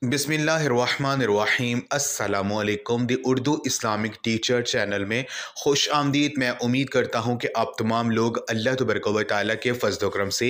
बिस्मिल्लाहिर्रहमानिर्रहीम अस्सलामुअलैकुम दी Urdu Islamic teacher channel में खुश आमदीद। मैं उम्मीद करता हूँ कि आप तमाम लोग अल्लाह तबारक व तआला के फज़ल व करम से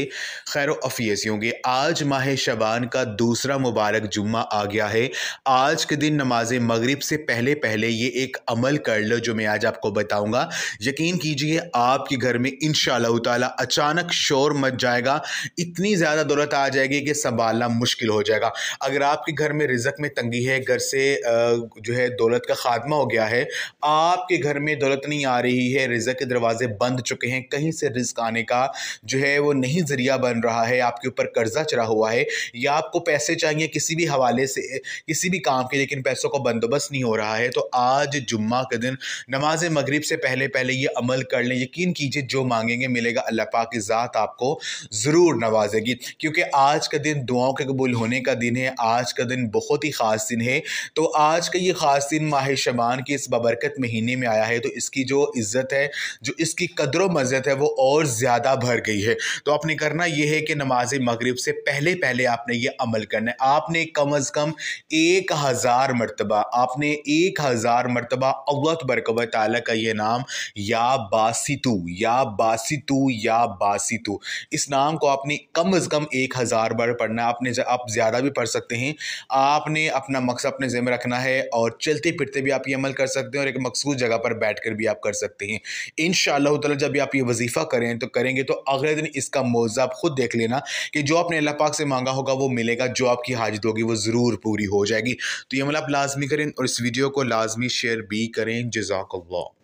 खैर आफ़ियत से होंगे। आज माह शबान का दूसरा मुबारक जुम्मा आ गया है। आज के दिन नमाज मगरिब से पहले पहले ये एक अमल कर लो जो मैं आज आपको बताऊँगा। यकीन कीजिए आपके घर में इंशाअल्लाह ताला अचानक शोर मच जाएगा, इतनी ज़्यादा दौलत आ जाएगी कि संभालना मुश्किल हो जाएगा। अगर आपके घर में रिज़्क में तंगी है, घर से जो है दौलत का खात्मा हो गया है, आपके घर में दौलत नहीं आ रही है, रिज़्क के दरवाजे बंद चुके हैं, कहीं से रिज़्क आने का जो है वो नहीं ज़रिया बन रहा है, आपके ऊपर कर्जा चढ़ा हुआ है या आपको पैसे चाहिए किसी भी हवाले से किसी भी काम के, लेकिन पैसों का बंदोबस्त नहीं हो रहा है, तो आज जुम्मा के दिन नमाज मगरिब से पहले पहले ये अमल कर लें। यकीन कीजिए जो मांगेंगे मिलेगा। अल्लाह पाक की ज़ात आपको ज़रूर नवाजेगी, क्योंकि आज का दिन दुआओं के कबूल होने का दिन है। आज का दिन बहुत ही ख़ास दिन है। तो आज का ये ख़ास दिन माह शबान के इस बबरकत महीने में आया है, तो इसकी जो इज़्ज़त है, जो इसकी कदर व मज़्ज़त है, वो और ज़्यादा बढ़ गई है। तो आपने करना ये है कि नमाज मगरिब से पहले पहले आपने ये अमल करना है। आपने कम अज़ कम 1000 मरतबा आपने 1000 मरतबा अल्लाह तबारक व तआला का ये नाम या बासितू या बासितू या बासितू, इस नाम को आपने कम अज़ कम 1000 बार पढ़ना है। आपने आप ज़्यादा भी पढ़ सकते हैं। आपने अपना मकसद अपने ज़िम्मे में रखना है और चलते फिरते भी आप ये अमल कर सकते हैं और एक मखसूस जगह पर बैठकर भी आप कर सकते हैं। इंशाअल्लाह ताला जब आप ये वजीफ़ा करेंगे तो अगले दिन इसका मौज़ा आप खुद देख लेना कि जो आपने अल्लाह पाक से मांगा होगा वो मिलेगा, जो आपकी हाजत होगी वो ज़रूर पूरी हो जाएगी। तो ये अमल आप लाजमी करें और इस वीडियो को लाजमी शेयर भी करें। जज़ाकल्लाह।